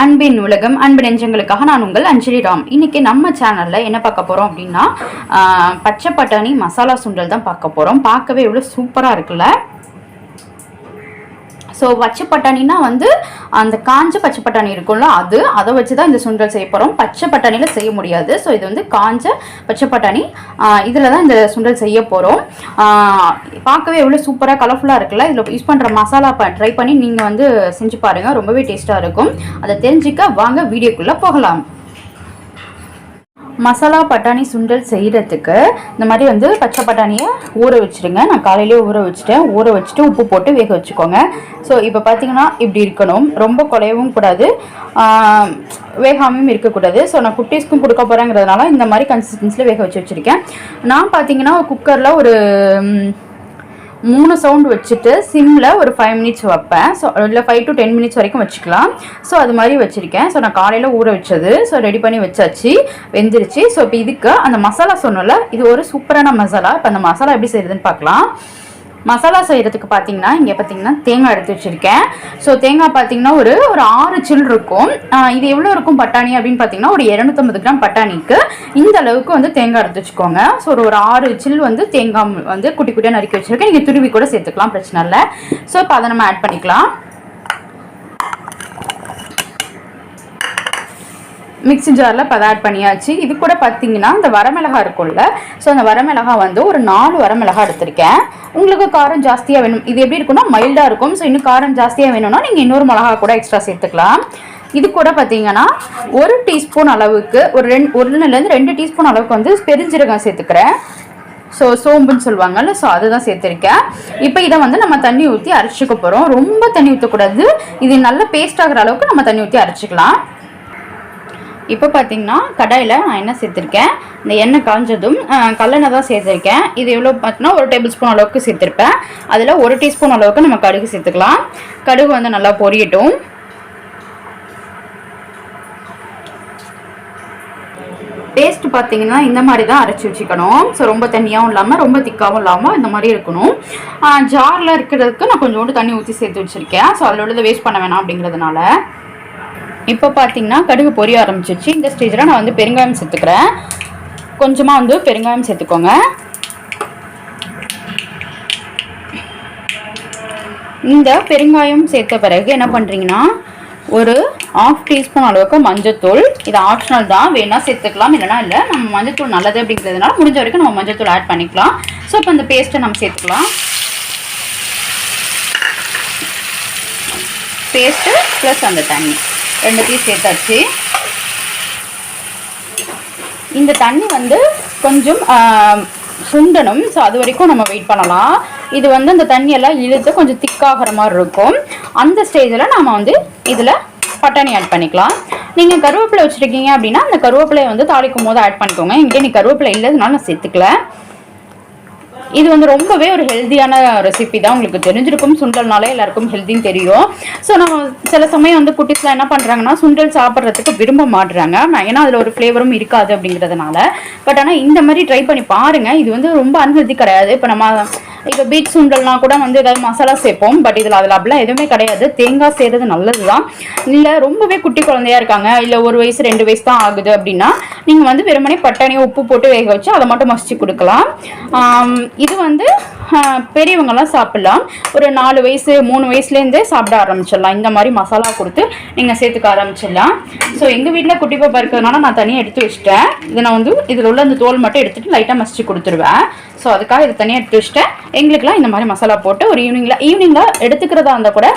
அன்பின் உலகம் அன்பு நெஞ்சங்களுக்காக நான் உங்கள் அஞ்சலி ராம். இன்னைக்கு நம்ம சேனல்ல என்ன பார்க்க போறோம் அப்படின்னா பச்சை பட்டாணி மசாலா சுண்டல் தான் பார்க்க போறோம். பார்க்கவே எவ்வளவு சூப்பரா இருக்குல்ல. ஸோ பச்சை பட்டாணினா வந்து அந்த காஞ்ச பச்சை பட்டாணி இருக்கும்ல, அதை வச்சு தான் இந்த சுண்டல் செய்ய போகிறோம். பச்சை பட்டாணியில் செய்ய முடியாது. ஸோ இது வந்து காஞ்ச பச்சை பட்டாணி, இதில் தான் இந்த சுண்டல் செய்ய போகிறோம். பார்க்கவே எவ்வளோ சூப்பராக கலர்ஃபுல்லாக இருக்குல்ல. இதில் யூஸ் பண்ணுற மசாலா ட்ரை பண்ணி நீங்கள் வந்து செஞ்சு பாருங்கள், ரொம்பவே டேஸ்ட்டாக இருக்கும். அதை தெரிஞ்சுக்க வாங்க வீடியோக்குள்ளே போகலாம். மசாலா பட்டாணி சுண்டல் செய்கிறதுக்கு இந்த மாதிரி வந்து பச்சை பட்டாணியை ஊற வச்சுருங்க. நான் காலையிலே ஊற வச்சுட்டேன். ஊற வச்சுட்டு உப்பு போட்டு வேக வச்சுக்கோங்க. ஸோ இப்போ பார்த்தீங்கன்னா இப்படி இருக்கணும், ரொம்ப குறையவும் கூடாது, வேகாமையும் இருக்கக்கூடாது. ஸோ நான் குட்டீஸ்க்கும் கொடுக்க போகிறேங்கிறதுனால இந்த மாதிரி கன்சிஸ்டன்சியில் வேக வச்சுருக்கேன். நான் பார்த்தீங்கன்னா குக்கரில் ஒரு 3 சவுண்ட் வச்சுட்டு சிம்மில் ஒரு 5 மினிட்ஸ் வைப்பேன். ஸோ இல்லை 5 to 10 மினிட்ஸ் வரைக்கும் வச்சுக்கலாம். ஸோ அது மாதிரி வச்சுருக்கேன். ஸோ நான் காலையில் ஊற வச்சது, ஸோ ரெடி பண்ணி வச்சாச்சு, வெந்துருச்சு. ஸோ இப்போ இதுக்கு அந்த மசாலா சொன்னல, இது ஒரு சூப்பரான மசாலா. இப்போ அந்த மசாலா எப்படி செய்யுதுன்னு பார்க்கலாம். மசாலா செய்கிறதுக்கு பார்த்தீங்கன்னா இங்கே பார்த்தீங்கன்னா தேங்காய் எடுத்து வச்சுருக்கேன். ஸோ தேங்காய் பார்த்தீங்கன்னா ஒரு 6 சில் இருக்கும். இது எவ்வளோ இருக்கும் பட்டாணி அப்படின்னு பார்த்தீங்கன்னா ஒரு 250 கிராம் பட்டாணிக்கு இந்த அளவுக்கு வந்து தேங்காய் எடுத்து வச்சுக்கோங்க. ஸோ ஒரு 6 சில் வந்து தேங்காய் வந்து குட்டி குட்டியாக நறுக்கி வச்சுருக்கேன். நீங்கள் துருவி கூட சேர்த்துக்கலாம், பிரச்சனை இல்லை. ஸோ இப்போ அதை நம்ம ஆட் பண்ணிக்கலாம். மிக்ஸி ஜாரில் இப்போ அதை ஆட் பண்ணியாச்சு. இது கூட பார்த்தீங்கன்னா இந்த வரமிளகா இருக்கும்ல, ஸோ அந்த வரமிளகா வந்து ஒரு 4 வரமிளகா எடுத்திருக்கேன். உங்களுக்கு காரம் ஜாஸ்தியாக வேணும், இது எப்படி இருக்குன்னா மைல்டாக இருக்கும். ஸோ இன்னும் காரம் ஜாஸ்தியாக வேணும்னா நீங்கள் இன்னொரு மிளகா கூட எக்ஸ்ட்ரா சேர்த்துக்கலாம். இது கூட பார்த்தீங்கன்னா 1 டீஸ்பூன் அளவுக்கு ஒரு 1லேருந்து 2 டீஸ்பூன் அளவுக்கு வந்து பெருஞ்சீரகம் சேர்த்துக்கிறேன். ஸோ சோம்புன்னு சொல்லுவாங்கல்ல, ஸோ அதுதான் சேர்த்துருக்கேன். இப்போ இதை வந்து நம்ம தண்ணி ஊற்றி அரைச்சிக்க போகிறோம். ரொம்ப தண்ணி ஊற்றக்கூடாது, இது நல்ல பேஸ்ட் ஆகிற அளவுக்கு நம்ம தண்ணி ஊற்றி அரைச்சிக்கலாம். இப்போ பார்த்தீங்கன்னா கடாயில் நான் என்ன சேர்த்துருக்கேன், இந்த எண்ணெய் காஞ்சதும் கல்லெண்ணெய் தான் சேர்த்துருக்கேன். இது எவ்வளோ பார்த்தீங்கன்னா 1 டேபிள் ஸ்பூன் அளவுக்கு சேர்த்துருப்பேன். அதில் 1 டீஸ்பூன் அளவுக்கு நம்ம கடுகு சேர்த்துக்கலாம். கடுகு வந்து நல்லா பொரியட்டும். பேஸ்ட் பார்த்தீங்கன்னா இந்த மாதிரி தான் அரைச்சி வச்சுக்கணும். ஸோ ரொம்ப தண்ணியாகவும் இல்லாமல் ரொம்ப திக்காகவும் இல்லாமல் இந்த மாதிரி இருக்கணும். ஜாரில் இருக்கிறதுக்கு நான் கொஞ்சோண்டு தண்ணி ஊற்றி சேர்த்து வச்சுருக்கேன். ஸோ அதில் உள்ளதை வேஸ்ட் பண்ண வேணாம் அப்படிங்கிறதுனால. இப்போ பார்த்தீங்கன்னா கடுகு பொரிய ஆரம்பிச்சிருச்சு. இந்த ஸ்டேஜில் நான் வந்து பெருங்காயம் சேர்த்துக்கிறேன். கொஞ்சமாக வந்து பெருங்காயம் சேர்த்துக்கோங்க. இந்த பெருங்காயம் சேர்த்த பிறகு என்ன பண்ணுறீங்கன்னா ஒரு 1/2 டீஸ்பூன் அளவுக்கு மஞ்சத்தூள். இது ஆப்ஷனல் தான், வேணால் சேர்த்துக்கலாம், இல்லைனா இல்லை. நம்ம மஞ்சத்தூள் நல்லது அப்படிங்கிறதுனால முடிஞ்ச வரைக்கும் நம்ம மஞ்சத்தூள் ஆட் பண்ணிக்கலாம். ஸோ இப்போ இந்த பேஸ்ட்டை நம்ம சேர்த்துக்கலாம். பேஸ்ட்டு ப்ளஸ் அந்த தண்ணி ரெண்டுத்தையும் சேர்த்தாச்சு. இந்த தண்ணி வந்து கொஞ்சம் சுண்டணும். ஸோ அது வரைக்கும் நம்ம வெயிட் பண்ணலாம். இது வந்து அந்த தண்ணியெல்லாம் இழுத்து கொஞ்சம் திக்காகிற மாதிரி இருக்கும். அந்த ஸ்டேஜில் நம்ம வந்து இதில் பட்டாணி ஆட் பண்ணிக்கலாம். நீங்கள் கருவேப்பிலை வச்சுருக்கீங்க அப்படின்னா அந்த கருவேப்பிலையை வந்து தாளிக்கும் போது ஆட் பண்ணிக்கோங்க. என்கிட்ட நீ கருவேப்பிலை இல்லைனால நான் சேர்த்துக்கல. இது வந்து ரொம்பவே ஒரு ஹெல்த்தியான ரெசிபி தான். உங்களுக்கு தெரிஞ்சிருக்கும், சுண்டல்னாலே எல்லாருக்கும் ஹெல்த்தின்னு தெரியும். ஸோ நம்ம சில சமயம் வந்து குட்டீஸ்லாம் என்ன பண்ணுறாங்கன்னா சுண்டல் சாப்பிட்றதுக்கு விரும்ப மாட்டுறாங்க, ஏன்னா அதில் ஒரு ஃப்ளேவரும் இருக்காது அப்படிங்கிறதுனால. பட் ஆனால் இந்த மாதிரி ட்ரை பண்ணி பாருங்கள். இது வந்து ரொம்ப அன்ஹெல்தி கிடையாது. இப்போ பீட் சுண்டல்னா கூட வந்து ஏதாவது மசாலா சேர்ப்போம், பட் அதில் அப்படிலாம் எதுவுமே கிடையாது. தேங்காய் செய்கிறது நல்லது தான். இல்லை ரொம்பவே குட்டி குழந்தையா இருக்காங்க, இல்லை 1 வயசு 2 வயசு தான் ஆகுது அப்படின்னா நீங்கள் வந்து வெறுமனே பட்டாணியை உப்பு போட்டு வேக வச்சு அதை மட்டும் மசிச்சு கொடுக்கலாம். இது வந்து பெரியவங்கெல்லாம் சாப்பிட்லாம். ஒரு 4 வயசு 3 வயசுலேருந்தே சாப்பிட ஆரம்பிச்சிடலாம். இந்த மாதிரி மசாலா கொடுத்து நீங்கள் சேர்த்துக்க ஆரம்பிச்சிடலாம். ஸோ எங்கள் வீட்டில் குட்டி பாப்பா இருக்கிறதுனால நான் தனியாக எடுத்து வச்சுட்டேன். இதை நான் வந்து இதில் உள்ள அந்த தோல் மட்டும் எடுத்துகிட்டு லைட்டாக மசிச்சு கொடுத்துருவேன். ஸோ அதுக்காக இதை தனியாக எடுத்து வச்சுட்டேன். எங்களுக்குலாம் இந்த மாதிரி மசாலா போட்டு ஒரு ஈவினிங்கில் எடுத்துக்கிறதா இருந்தால் கூட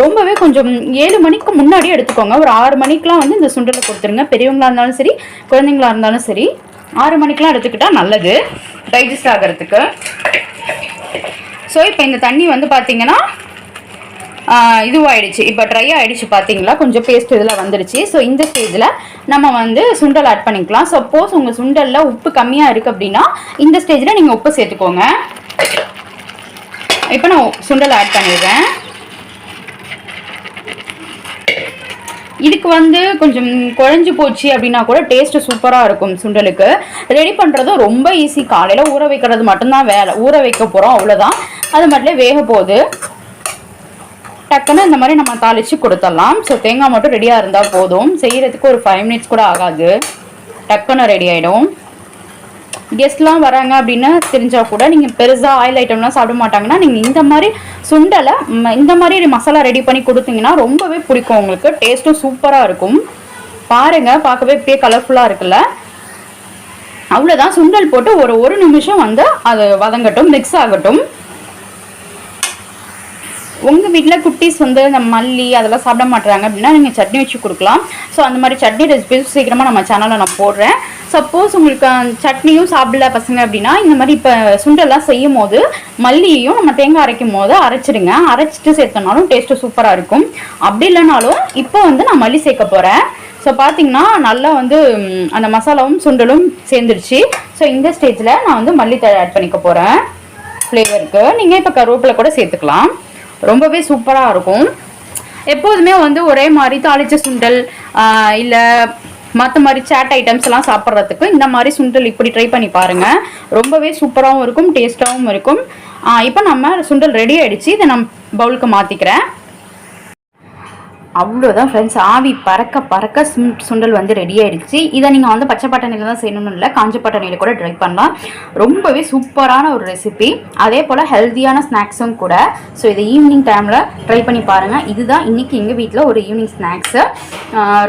ரொம்பவே கொஞ்சம் 7 மணிக்கு முன்னாடியே எடுத்துக்கோங்க. ஒரு 6 மணிக்கெலாம் வந்து இந்த சுண்டலை கொடுத்துருங்க. பெரியவங்களாக இருந்தாலும் சரி, குழந்தைங்களாக இருந்தாலும் சரி, 6 மணிக்கெலாம் எடுத்துக்கிட்டால் நல்லது டைஜஸ்ட் ஆகிறதுக்கு. ஸோ இப்போ இந்த தண்ணி வந்து பார்த்தீங்கன்னா இதுவாகிடுச்சு, இப்போ ட்ரை ஆகிடுச்சு. பார்த்தீங்களா, கொஞ்சம் பேஸ்ட் இதில் வந்துடுச்சு. ஸோ இந்த ஸ்டேஜில் நம்ம வந்து சுண்டல் ஆட் பண்ணிக்கலாம். சப்போஸ் உங்கள் சுண்டலில் உப்பு கம்மியாக இருக்குது அப்படின்னா இந்த ஸ்டேஜில் நீங்கள் உப்பு சேர்த்துக்கோங்க. இப்போ நான் சுண்டல் ஆட் பண்ணிடுறேன். இதுக்கு வந்து கொஞ்சம் குழஞ்சி போச்சு அப்படின்னா கூட டேஸ்ட்டு சூப்பராக இருக்கும். சுண்டலுக்கு ரெடி பண்ணுறதும் ரொம்ப ஈஸி. காலையில் ஊற வைக்கிறது மட்டும்தான் வேலை. ஊற வைக்க போகிறோம், அவ்வளோதான். அது மட்டும் வேக போகுது. டக்குன்னு இந்த மாதிரி நம்ம தாளித்து கொடுத்துடலாம். ஸோ தேங்காய் மட்டும் ரெடியாக இருந்தால் போதும். செய்கிறதுக்கு ஒரு 5 மினிட்ஸ் கூட ஆகாது, டக்குன்னு ரெடி ஆகிடும். கெஸ்ட்லாம் வராங்க அப்படின்னு தெரிஞ்சால் கூட நீங்கள் பெருசாக ஆயில் ஐட்டம்லாம் சாப்பிட மாட்டாங்கன்னா நீங்கள் இந்த மாதிரி சுண்டலை இந்த மாதிரி மசாலா ரெடி பண்ணி கொடுத்தீங்கன்னா ரொம்பவே பிடிக்கும் உங்களுக்கு. டேஸ்ட்டும் சூப்பராக இருக்கும். பாருங்கள், பார்க்கவே இப்படியே கலர்ஃபுல்லாக இருக்குல்ல. அவ்வளோதான், சுண்டல் போட்டு ஒரு நிமிஷம் வந்து அது வதங்கட்டும், மிக்ஸ் ஆகட்டும். உங்கள் வீட்டில் குட்டீஸ் வந்து இந்த மல்லி அதெல்லாம் சாப்பிட மாட்டாங்க அப்படின்னா நீங்கள் சட்னி வச்சு கொடுக்கலாம். ஸோ அந்த மாதிரி சட்னி ரெசிபிஸ் சீக்கிரமாக நம்ம சேனலில் நான் போடுறேன். சப்போஸ் உங்களுக்கு சட்னியும் சாப்பிடல பசங்க அப்படின்னா இந்த மாதிரி இப்போ சுண்டெல்லாம் செய்யும் போது மல்லியையும் நம்ம தேங்காய் அரைக்கும் போது அரைச்சிடுங்க. அரைச்சிட்டு சேர்த்தனாலும் டேஸ்ட்டு சூப்பராக இருக்கும். அப்படி இல்லைனாலும் இப்போ வந்து நான் மல்லி சேர்க்க போகிறேன். ஸோ பார்த்தீங்கன்னா நல்லா வந்து அந்த மசாலாவும் சுண்டலும் சேர்ந்துருச்சு. ஸோ இந்த ஸ்டேஜில் நான் வந்து மல்லித்தழை ஆட் பண்ணிக்க போகிறேன் ஃப்ளேவருக்கு. நீங்கள் இப்போ கருவேப்பிலை கூட சேர்த்துக்கலாம். ரொம்பவே சூப்பராக இருக்கும். எப்போதுமே வந்து ஒரே மாதிரி தாளிச்ச சுண்டல் இல்லை மற்ற மாதிரி சாட் ஐட்டம்ஸ் எல்லாம் சாப்பிட்றதுக்கு இந்த மாதிரி சுண்டல் இப்படி ட்ரை பண்ணி பாருங்கள். ரொம்பவே சூப்பராகவும் இருக்கும், டேஸ்ட்டாகவும் இருக்கும். இப்போ நம்ம சுண்டல் ரெடி ஆகிடுச்சு. இதை நான் பவுலுக்கு மாற்றிக்கிறேன். அவ்வளோதான் ஃப்ரெண்ட்ஸ், ஆவி பறக்க பறக்க சுண்டல் வந்து ரெடி ஆகிடுச்சு. இதை நீங்கள் வந்து பச்சை பட்டாணியில் தான் செய்யணும்னு இல்லை, காஞ்ச பட்டாணியில் கூட ட்ரை பண்ணலாம். ரொம்பவே சூப்பரான ஒரு ரெசிபி, அதே போல் ஹெல்த்தியான ஸ்நாக்ஸும் கூட. ஸோ இதை ஈவினிங் டைமில் ட்ரை பண்ணி பாருங்கள். இதுதான் இன்றைக்கி எங்கள் வீட்டில் ஒரு ஈவினிங் ஸ்நாக்ஸு.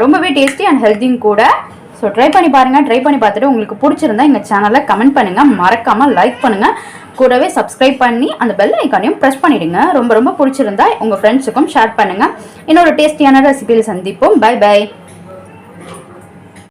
ரொம்பவே டேஸ்டி அண்ட் ஹெல்த்தியும் கூட. ஸோ ட்ரை பண்ணி பாருங்கள். ட்ரை பண்ணி பார்த்துட்டு உங்களுக்கு பிடிச்சிருந்தா எங்கள் சேனலில் கமெண்ட் பண்ணுங்கள், மறக்காமல் லைக் பண்ணுங்கள், கூடவே சப்ஸ்கிரைப் பண்ணி அந்த பெல் ஐக்கானையும் ப்ரெஸ் பண்ணிவிடுங்க. ரொம்ப ரொம்ப பிடிச்சிருந்தா உங்கள் ஃப்ரெண்ட்ஸுக்கும் ஷேர் பண்ணுங்கள். இன்னொரு டேஸ்டியான ரெசிபியில் சந்திப்போம். Bye by.